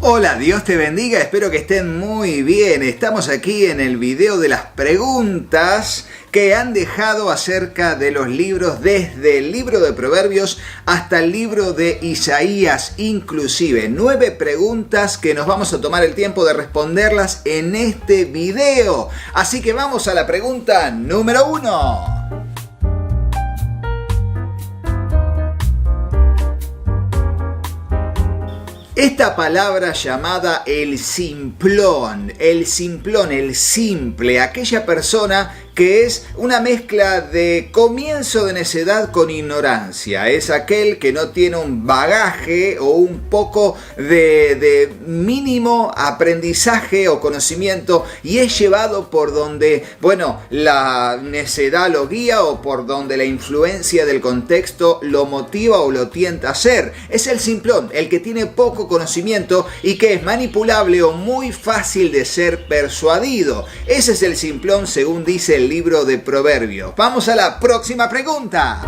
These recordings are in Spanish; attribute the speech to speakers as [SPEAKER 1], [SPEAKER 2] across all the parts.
[SPEAKER 1] Hola, Dios te bendiga, espero que estén muy bien. Estamos aquí en el video de las preguntas que han dejado acerca de los libros, desde el libro de Proverbios hasta el libro de Isaías, inclusive 9 preguntas que nos vamos a tomar el tiempo de responderlas en este video. Así que vamos a la pregunta número 1. Esta palabra llamada el simplón, el simple, aquella persona que es una mezcla de comienzo de necedad con ignorancia. Es aquel que no tiene un bagaje o un poco de mínimo aprendizaje o conocimiento y es llevado por donde, la necedad lo guía o por donde la influencia del contexto lo motiva o lo tienta a hacer. Es el simplón, el que tiene poco conocimiento y que es manipulable o muy fácil de ser persuadido. Ese es el simplón según dice el libro de Proverbios. Vamos a la próxima pregunta.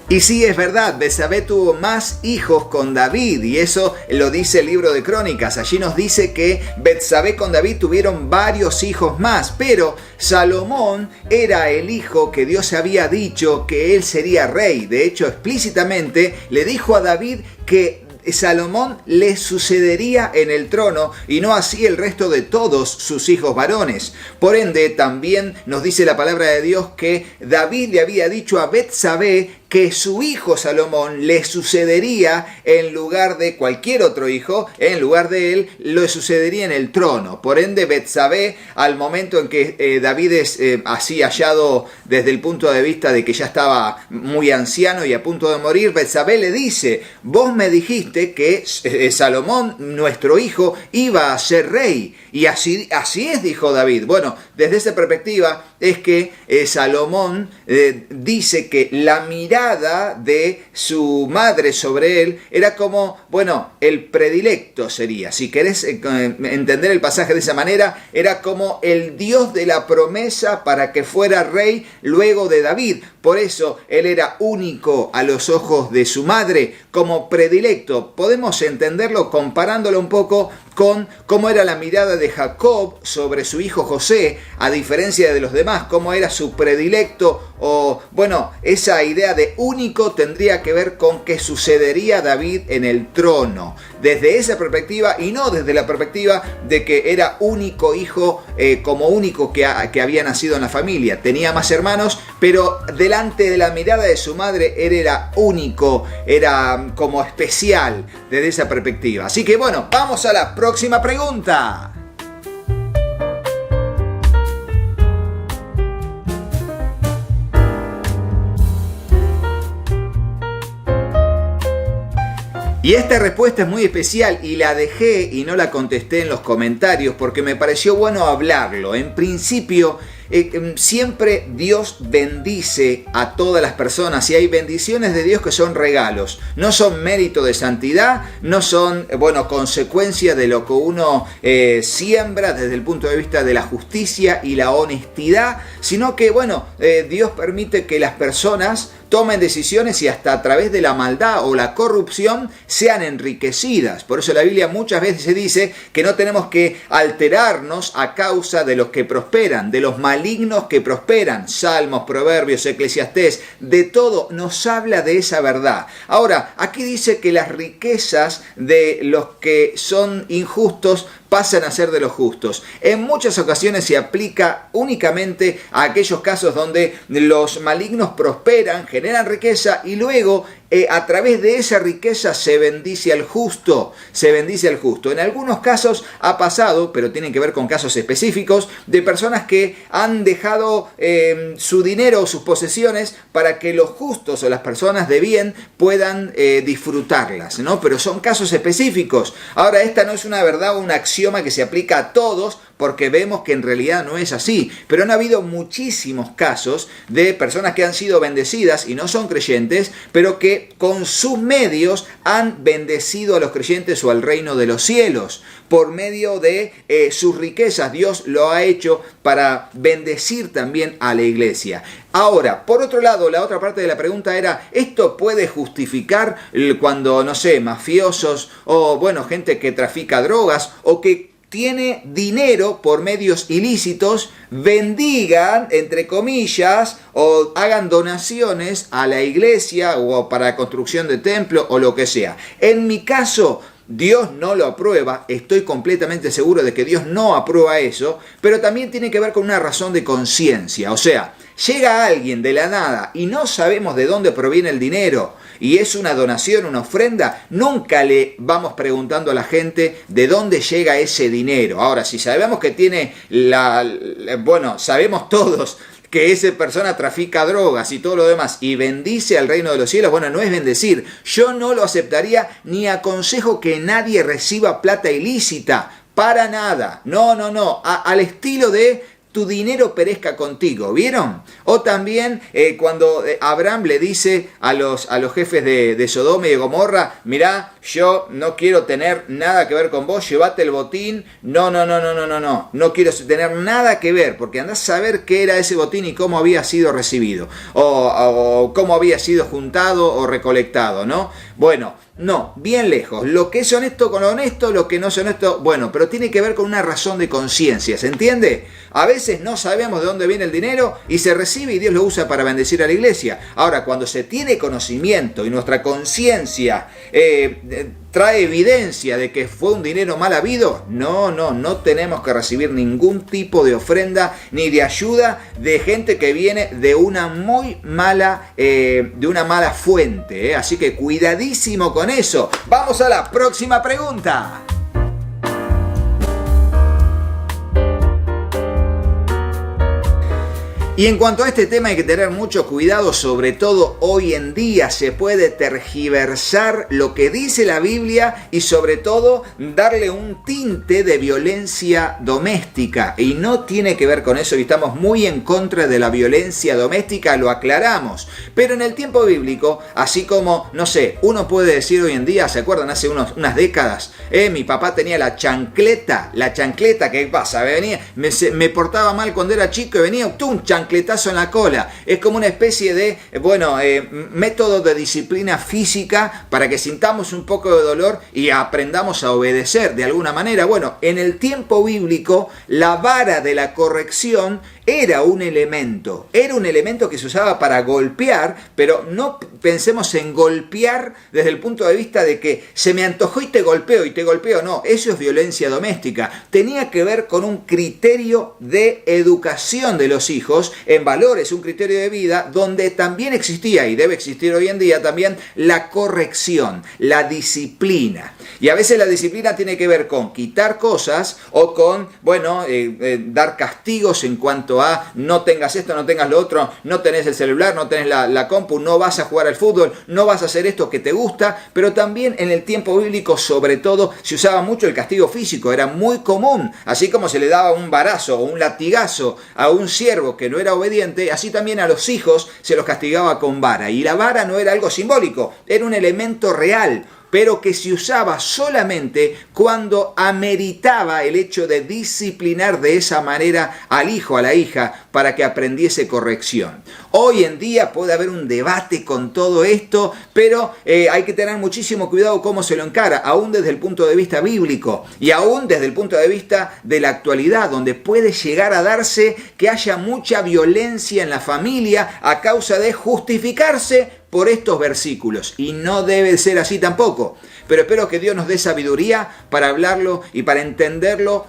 [SPEAKER 1] Y sí, es verdad, Betsabé tuvo más hijos con David y eso lo dice el libro de Crónicas. Allí nos dice que Betsabé con David tuvieron varios hijos más, pero Salomón era el hijo que Dios había dicho que él sería rey. De hecho, explícitamente le dijo a David que Salomón le sucedería en el trono y no así el resto de todos sus hijos varones. Por ende, también nos dice la palabra de Dios que David le había dicho a Betsabé que su hijo Salomón le sucedería en lugar de cualquier otro hijo, en lugar de él, le sucedería en el trono. Por ende, Betsabé, al momento en que David es así hallado desde el punto de vista de que ya estaba muy anciano y a punto de morir, Betsabé le dice: vos me dijiste que Salomón, nuestro hijo, iba a ser rey. Y así es, dijo David. Bueno, desde esa perspectiva es que Salomón dice que la mirada de su madre sobre él era como, el predilecto sería. Si querés entender el pasaje de esa manera, era como el Dios de la promesa para que fuera rey luego de David. Por eso él era único a los ojos de su madre como predilecto. Podemos entenderlo comparándolo un poco con cómo era la mirada de Jacob sobre su hijo José, a diferencia de los demás, cómo era su predilecto, esa idea de único tendría que ver con que sucedería a David en el trono. Desde esa perspectiva y no desde la perspectiva de que era único hijo, como único que había nacido en la familia. Tenía más hermanos, pero delante de la mirada de su madre él era único, era como especial desde esa perspectiva. Así que vamos a la próxima pregunta. Y esta respuesta es muy especial y la dejé y no la contesté en los comentarios porque me pareció bueno hablarlo. En principio, siempre Dios bendice a todas las personas y hay bendiciones de Dios que son regalos. No son mérito de santidad, no son, consecuencia de lo que uno siembra desde el punto de vista de la justicia y la honestidad, sino que, Dios permite que las personas tomen decisiones y hasta a través de la maldad o la corrupción sean enriquecidas. Por eso la Biblia muchas veces se dice que no tenemos que alterarnos a causa de los que prosperan, de los malignos que prosperan. Salmos, Proverbios, Eclesiastés, de todo nos habla de esa verdad. Ahora, aquí dice que las riquezas de los que son injustos pasan a ser de los justos. En muchas ocasiones se aplica únicamente a aquellos casos donde los malignos prosperan, generan riqueza y luego a través de esa riqueza se bendice al justo. En algunos casos ha pasado, pero tienen que ver con casos específicos, de personas que han dejado su dinero o sus posesiones para que los justos o las personas de bien puedan disfrutarlas, ¿no? Pero son casos específicos. Ahora, esta no es una verdad o un axioma que se aplica a todos, porque vemos que en realidad no es así. Pero han habido muchísimos casos de personas que han sido bendecidas y no son creyentes, pero que con sus medios han bendecido a los creyentes o al reino de los cielos. Por medio de sus riquezas, Dios lo ha hecho para bendecir también a la iglesia. Ahora, por otro lado, la otra parte de la pregunta era, ¿esto puede justificar cuando, no sé, mafiosos o, bueno, gente que trafica drogas o que tiene dinero por medios ilícitos, bendigan, entre comillas, o hagan donaciones a la iglesia o para la construcción de templo o lo que sea? En mi caso, Dios no lo aprueba, estoy completamente seguro de que Dios no aprueba eso, pero también tiene que ver con una razón de conciencia. O sea, llega alguien de la nada y no sabemos de dónde proviene el dinero y es una donación, una ofrenda, nunca le vamos preguntando a la gente de dónde llega ese dinero. Ahora, si sabemos que tiene sabemos todos que esa persona trafica drogas y todo lo demás y bendice al reino de los cielos, bueno, no es bendecir. Yo no lo aceptaría ni aconsejo que nadie reciba plata ilícita, para nada. No, al estilo de tu dinero perezca contigo, ¿vieron? O también cuando Abraham le dice a los jefes de Sodoma y de Gomorra, mirá, yo no quiero tener nada que ver con vos, llévate el botín, no quiero tener nada que ver, porque andás a saber qué era ese botín y cómo había sido recibido, o cómo había sido juntado o recolectado, ¿no? Bueno, no, bien lejos. Lo que es honesto con lo honesto, lo que no es honesto, bueno, pero tiene que ver con una razón de conciencia, ¿se entiende? A veces no sabemos de dónde viene el dinero y se recibe y Dios lo usa para bendecir a la iglesia. Ahora, cuando se tiene conocimiento y nuestra conciencia trae evidencia de que fue un dinero mal habido, no tenemos que recibir ningún tipo de ofrenda ni de ayuda de gente que viene de una muy mala, fuente, ¿eh? Así que cuidadísimo con eso. Vamos a la próxima pregunta. Y en cuanto a este tema hay que tener mucho cuidado, sobre todo hoy en día se puede tergiversar lo que dice la Biblia y sobre todo darle un tinte de violencia doméstica. Y no tiene que ver con eso y estamos muy en contra de la violencia doméstica, lo aclaramos. Pero en el tiempo bíblico, así como, no sé, uno puede decir hoy en día, ¿se acuerdan? Hace unas décadas, mi papá tenía la chancleta, ¿qué pasa? Me portaba mal cuando era chico y venía un chancletazo en la cola. Es como una especie de, método de disciplina física para que sintamos un poco de dolor y aprendamos a obedecer de alguna manera. Bueno, en el tiempo bíblico, la vara de la corrección era un elemento que se usaba para golpear, pero no pensemos en golpear desde el punto de vista de que se me antojó y te golpeo, no, eso es violencia doméstica. Tenía que ver con un criterio de educación de los hijos en valores, un criterio de vida donde también existía y debe existir hoy en día también la corrección, la disciplina. Y a veces la disciplina tiene que ver con quitar cosas o con, dar castigos en cuanto a no tengas esto, no tengas lo otro, no tenés el celular, no tenés la compu, no vas a jugar al fútbol, no vas a hacer esto que te gusta. Pero también en el tiempo bíblico, sobre todo, se usaba mucho el castigo físico, era muy común. Así como se le daba un varazo o un latigazo a un siervo que no era obediente, así también a los hijos se los castigaba con vara. Y la vara no era algo simbólico, era un elemento real, pero que se usaba solamente cuando ameritaba el hecho de disciplinar de esa manera al hijo, a la hija, para que aprendiese corrección. Hoy en día puede haber un debate con todo esto, pero hay que tener muchísimo cuidado cómo se lo encara, aún desde el punto de vista bíblico y aún desde el punto de vista de la actualidad, donde puede llegar a darse que haya mucha violencia en la familia a causa de justificarse por estos versículos, y no debe ser así tampoco. Pero espero que Dios nos dé sabiduría para hablarlo y para entenderlo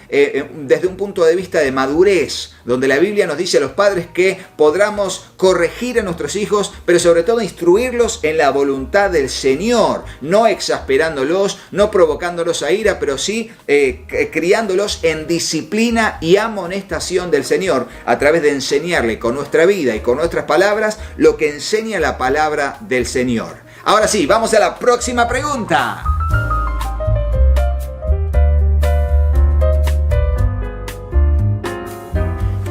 [SPEAKER 1] desde un punto de vista de madurez, donde la Biblia nos dice a los padres que podamos corregir a nuestros hijos, pero sobre todo instruirlos en la voluntad del Señor, no exasperándolos, no provocándolos a ira, pero sí criándolos en disciplina y amonestación del Señor, a través de enseñarle con nuestra vida y con nuestras palabras lo que enseña la palabra del Señor. Ahora sí, vamos a la próxima pregunta.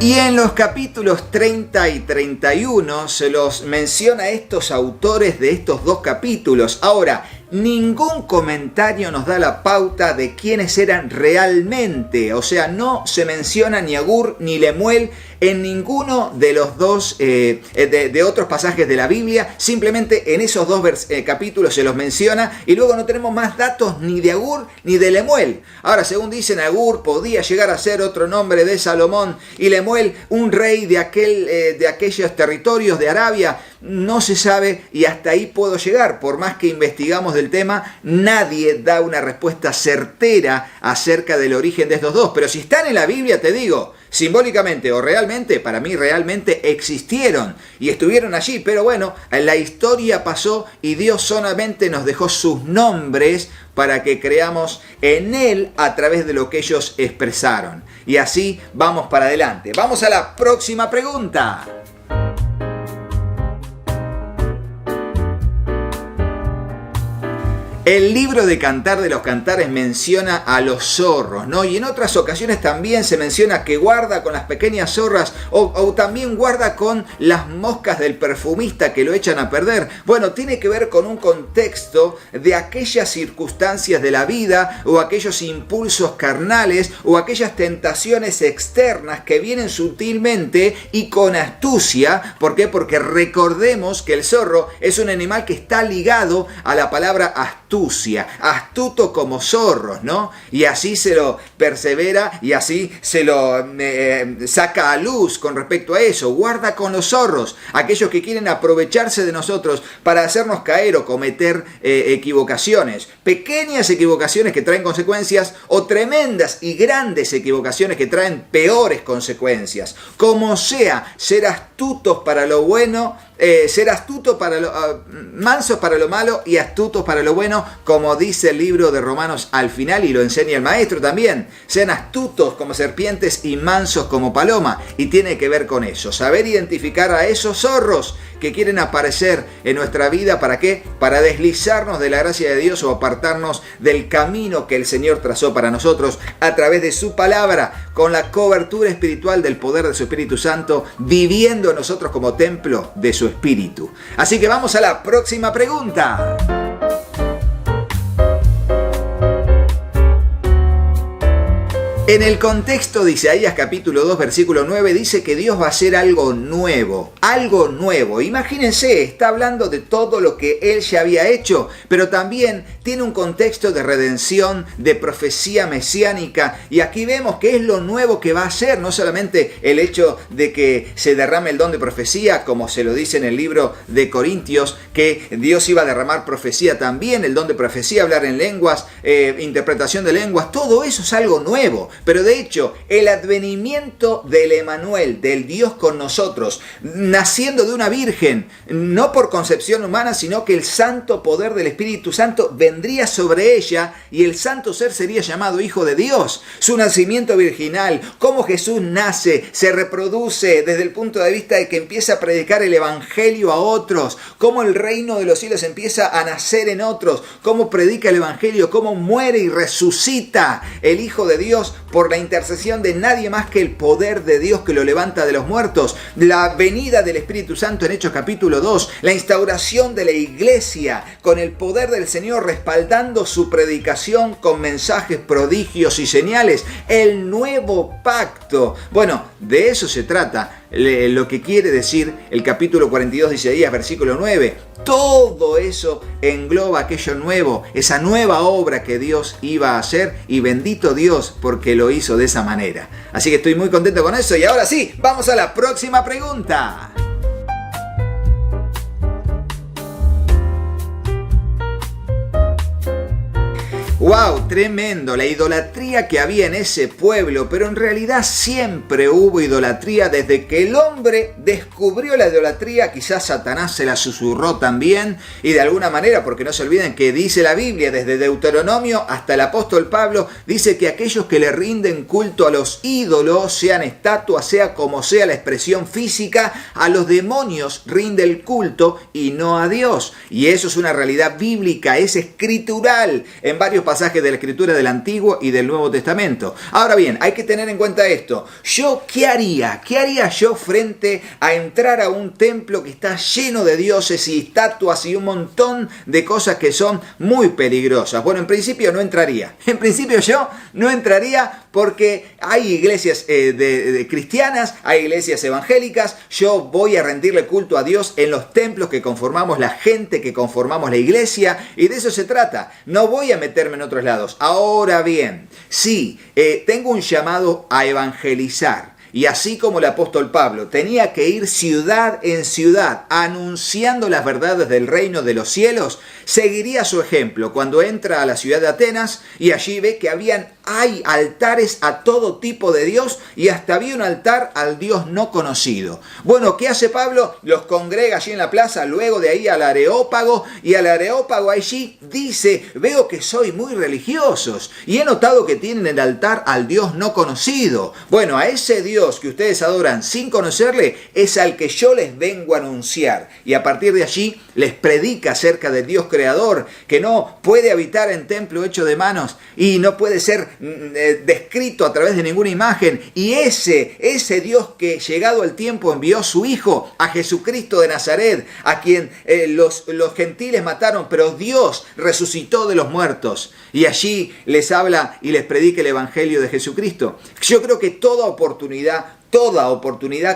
[SPEAKER 1] Y en los capítulos 30 y 31 se los menciona a estos autores de estos dos capítulos. Ahora, ningún comentario nos da la pauta de quiénes eran realmente. O sea, no se menciona ni Agur ni Lemuel en ninguno de los dos de otros pasajes de la Biblia. Simplemente en esos dos capítulos se los menciona y luego no tenemos más datos ni de Agur ni de Lemuel. Ahora, según dicen, Agur podía llegar a ser otro nombre de Salomón y Lemuel un rey de aquellos territorios de Arabia. No se sabe y hasta ahí puedo llegar. Por más que investigamos del tema, nadie da una respuesta certera acerca del origen de estos dos. Pero si están en la Biblia, te digo, simbólicamente o realmente, para mí realmente existieron y estuvieron allí. Pero bueno, la historia pasó y Dios solamente nos dejó sus nombres para que creamos en Él a través de lo que ellos expresaron. Y así vamos para adelante. Vamos a la próxima pregunta. El libro de Cantar de los Cantares menciona a los zorros, ¿no? Y en otras ocasiones también se menciona que guarda con las pequeñas zorras o también guarda con las moscas del perfumista que lo echan a perder. Bueno, tiene que ver con un contexto de aquellas circunstancias de la vida o aquellos impulsos carnales o aquellas tentaciones externas que vienen sutilmente y con astucia. ¿Por qué? Porque recordemos que el zorro es un animal que está ligado a la palabra astuto como zorros, ¿no? Y así se lo persevera y así se lo saca a luz con respecto a eso. Guarda con los zorros, aquellos que quieren aprovecharse de nosotros para hacernos caer o cometer equivocaciones, pequeñas equivocaciones que traen consecuencias o tremendas y grandes equivocaciones que traen peores consecuencias. Como sea, ser astutos para lo bueno, ser astutos para mansos para lo malo y astutos para lo bueno, como dice el libro de Romanos al final y lo enseña el maestro también. Sean astutos como serpientes y mansos como paloma. Y tiene que ver con eso, saber identificar a esos zorros que quieren aparecer en nuestra vida. ¿Para qué? Para deslizarnos de la gracia de Dios o apartarnos del camino que el Señor trazó para nosotros a través de su palabra, con la cobertura espiritual del poder de su Espíritu Santo, viviendo nosotros como templo de su Espíritu. Así que vamos a la próxima pregunta. En el contexto de Isaías capítulo 2 versículo 9 dice que Dios va a hacer algo nuevo, algo nuevo. Imagínense, está hablando de todo lo que Él ya había hecho, pero también tiene un contexto de redención, de profecía mesiánica, y aquí vemos que es lo nuevo que va a hacer, no solamente el hecho de que se derrame el don de profecía, como se lo dice en el libro de Corintios, que Dios iba a derramar profecía también, el don de profecía, hablar en lenguas, interpretación de lenguas, todo eso es algo nuevo. Pero de hecho, el advenimiento del Emanuel, del Dios con nosotros, naciendo de una virgen, no por concepción humana, sino que el santo poder del Espíritu Santo vendría sobre ella y el santo ser sería llamado Hijo de Dios. Su nacimiento virginal, cómo Jesús nace, se reproduce desde el punto de vista de que empieza a predicar el Evangelio a otros, cómo el reino de los cielos empieza a nacer en otros, cómo predica el Evangelio, cómo muere y resucita el Hijo de Dios por la intercesión de nadie más que el poder de Dios que lo levanta de los muertos, la venida del Espíritu Santo en Hechos capítulo 2, la instauración de la iglesia con el poder del Señor respaldando su predicación con mensajes, prodigios y señales, el nuevo pacto. Bueno, de eso se trata lo que quiere decir el capítulo 42 de Isaías, versículo 9. Todo eso engloba aquello nuevo, esa nueva obra que Dios iba a hacer, y bendito Dios porque lo hizo de esa manera. Así que estoy muy contento con eso y ahora sí, vamos a la próxima pregunta. ¡Wow! Tremendo, la idolatría que había en ese pueblo, pero en realidad siempre hubo idolatría desde que el hombre descubrió la idolatría. Quizás Satanás se la susurró también y de alguna manera, porque no se olviden que dice la Biblia, desde Deuteronomio hasta el apóstol Pablo, dice que aquellos que le rinden culto a los ídolos, sean estatuas, sea como sea la expresión física, a los demonios rinde el culto y no a Dios. Y eso es una realidad bíblica, es escritural en varios pasajes pasajes de la Escritura del Antiguo y del Nuevo Testamento. Ahora bien, hay que tener en cuenta esto. ¿Qué haría? ¿Qué haría yo frente a entrar a un templo que está lleno de dioses y estatuas y un montón de cosas que son muy peligrosas? Bueno, en principio no entraría. En principio yo no entraría porque hay iglesias cristianas, hay iglesias evangélicas. Yo voy a rendirle culto a Dios en los templos que conformamos la gente, que conformamos la iglesia, y de eso se trata. No voy a meterme en otros lados. Ahora bien, sí, tengo un llamado a evangelizar. Y así como el apóstol Pablo tenía que ir ciudad en ciudad anunciando las verdades del reino de los cielos, seguiría su ejemplo cuando entra a la ciudad de Atenas y allí ve que hay altares a todo tipo de Dios y hasta había un altar al Dios no conocido. Bueno, ¿qué hace Pablo? Los congrega allí en la plaza, luego de ahí al Areópago, y al Areópago allí dice: veo que sois muy religiosos y he notado que tienen el altar al Dios no conocido. Bueno, a ese Dios que ustedes adoran sin conocerle es al que yo les vengo a anunciar, y a partir de allí les predica acerca del Dios creador, que no puede habitar en templo hecho de manos y no puede ser descrito a través de ninguna imagen, y ese Dios que llegado el tiempo envió a su Hijo, a Jesucristo de Nazaret, a quien los gentiles mataron, pero Dios resucitó de los muertos, y allí les habla y les predica el Evangelio de Jesucristo. Yo creo que toda oportunidad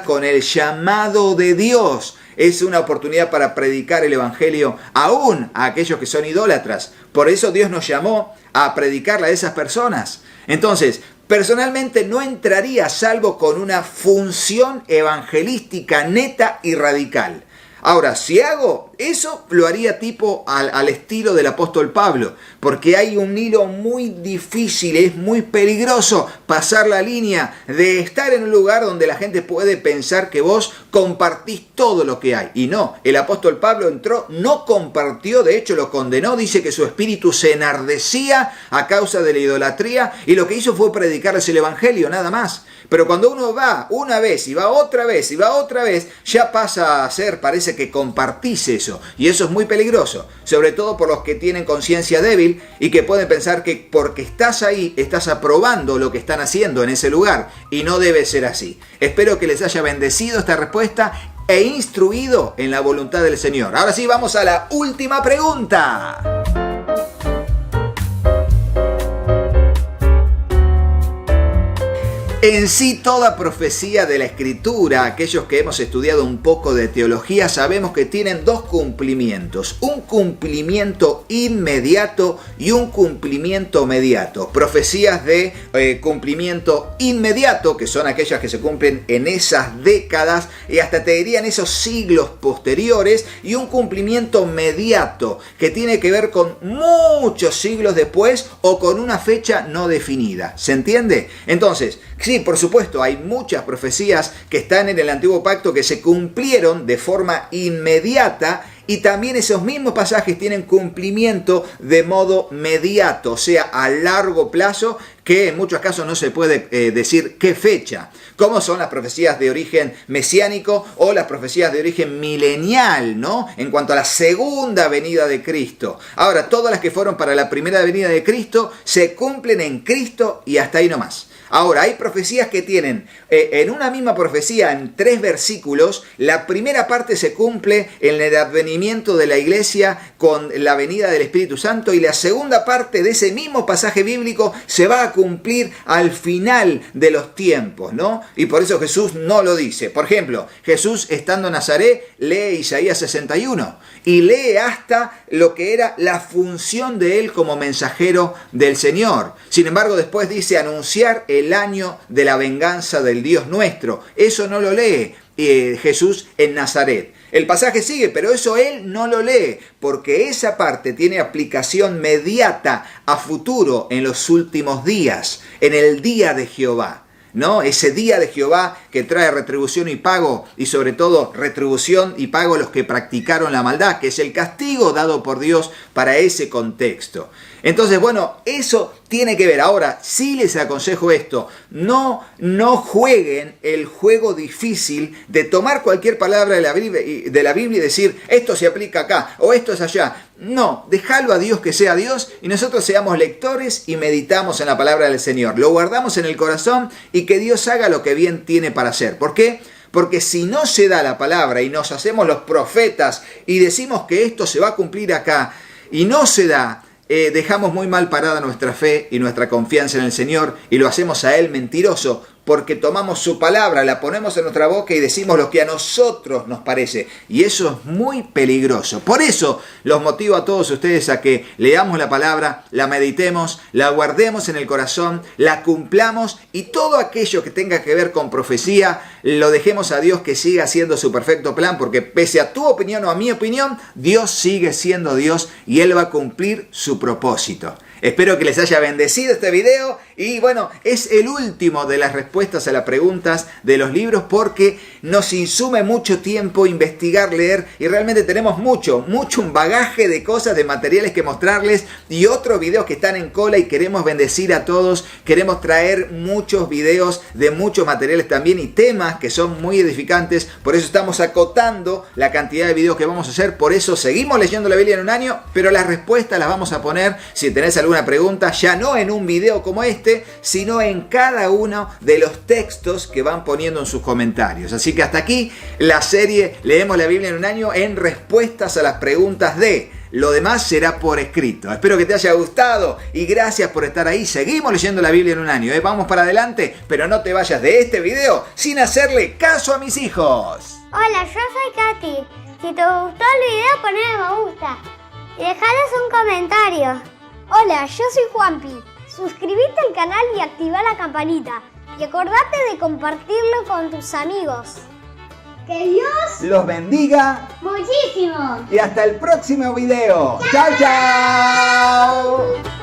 [SPEAKER 1] con el llamado de Dios es una oportunidad para predicar el Evangelio aún a aquellos que son idólatras. Por eso Dios nos llamó a predicarle a esas personas. Entonces, personalmente no entraría salvo con una función evangelística neta y radical. Ahora, si hago eso, lo haría tipo al estilo del apóstol Pablo, porque hay un hilo muy difícil, es muy peligroso pasar la línea de estar en un lugar donde la gente puede pensar que vos compartís todo lo que hay. Y no, el apóstol Pablo entró, no compartió, de hecho lo condenó, dice que su espíritu se enardecía a causa de la idolatría, y lo que hizo fue predicarles el Evangelio, nada más. Pero cuando uno va una vez y va otra vez y va otra vez, ya pasa a ser, parece que compartís eso. Y eso es muy peligroso, sobre todo por los que tienen conciencia débil y que pueden pensar que porque estás ahí, estás aprobando lo que están haciendo en ese lugar. Y no debe ser así. Espero que les haya bendecido esta respuesta e instruido en la voluntad del Señor. Ahora sí, vamos a la última pregunta. En sí, toda profecía de la Escritura, aquellos que hemos estudiado un poco de teología, sabemos que tienen dos cumplimientos: un cumplimiento inmediato y un cumplimiento mediato. Profecías de cumplimiento inmediato, que son aquellas que se cumplen en esas décadas y hasta te diría en esos siglos posteriores, y un cumplimiento mediato, que tiene que ver con muchos siglos después o con una fecha no definida. ¿Se entiende? Entonces, sí, por supuesto, hay muchas profecías que están en el Antiguo Pacto que se cumplieron de forma inmediata, y también esos mismos pasajes tienen cumplimiento de modo mediato, o sea, a largo plazo, que en muchos casos no se puede decir qué fecha, como son las profecías de origen mesiánico o las profecías de origen milenial, ¿no? En cuanto a la segunda venida de Cristo. Ahora, todas las que fueron para la primera venida de Cristo se cumplen en Cristo y hasta ahí nomás. Ahora, hay profecías que tienen, en una misma profecía, en 3 versículos, la primera parte se cumple en el advenimiento de la iglesia con la venida del Espíritu Santo, y la segunda parte de ese mismo pasaje bíblico se va a cumplir al final de los tiempos, ¿no? Y por eso Jesús no lo dice. Por ejemplo, Jesús, estando en Nazaret, lee Isaías 61 y lee hasta lo que era la función de él como mensajero del Señor. Sin embargo, después dice anunciar el año de la venganza del Dios nuestro. Eso no lo lee Jesús en Nazaret. El pasaje sigue, pero eso él no lo lee, porque esa parte tiene aplicación mediata a futuro, en los últimos días, en el día de Jehová, ¿no? Ese día de Jehová que trae retribución y pago, y sobre todo retribución y pago a los que practicaron la maldad, que es el castigo dado por Dios para ese contexto. Entonces, bueno, eso tiene que ver. Ahora, sí les aconsejo esto, no jueguen el juego difícil de tomar cualquier palabra de la Biblia y decir, esto se aplica acá o esto es allá. No, déjalo a Dios que sea Dios y nosotros seamos lectores y meditamos en la palabra del Señor. Lo guardamos en el corazón y que Dios haga lo que bien tiene para hacer. ¿Por qué? Porque si no se da la palabra y nos hacemos los profetas y decimos que esto se va a cumplir acá y no se da, dejamos muy mal parada nuestra fe y nuestra confianza en el Señor y lo hacemos a Él mentiroso, porque tomamos su palabra, la ponemos en nuestra boca y decimos lo que a nosotros nos parece. Y eso es muy peligroso. Por eso los motivo a todos ustedes a que leamos la palabra, la meditemos, la guardemos en el corazón, la cumplamos y todo aquello que tenga que ver con profecía, lo dejemos a Dios que siga haciendo su perfecto plan, porque pese a tu opinión o a mi opinión, Dios sigue siendo Dios y Él va a cumplir su propósito. Espero que les haya bendecido este video y bueno, es el último de las respuestas a las preguntas de los libros porque nos insume mucho tiempo investigar, leer y realmente tenemos mucho un bagaje de cosas, de materiales que mostrarles y otros videos que están en cola y queremos bendecir a todos, queremos traer muchos videos de muchos materiales también y temas que son muy edificantes, por eso estamos acotando la cantidad de videos que vamos a hacer, por eso seguimos leyendo la Biblia en un año, pero las respuestas las vamos a poner, si tenés alguna pregunta, ya no en un video como este, sino en cada uno de los textos que van poniendo en sus comentarios. Así que hasta aquí la serie Leemos la Biblia en un año en respuestas a las preguntas de... Lo demás será por escrito. Espero que te haya gustado y gracias por estar ahí. Seguimos leyendo la Biblia en un año. Vamos para adelante, pero no te vayas de este video sin hacerle caso a mis hijos.
[SPEAKER 2] Hola, yo soy Katy. Si te gustó el video, ponle me gusta y dejales un comentario.
[SPEAKER 3] Hola, yo soy Juanpi. Suscríbete al canal y activa la campanita. Y acordate de compartirlo con tus amigos.
[SPEAKER 2] Que Dios
[SPEAKER 1] los bendiga
[SPEAKER 2] muchísimo.
[SPEAKER 1] Y hasta el próximo video. ¡Chao, chao!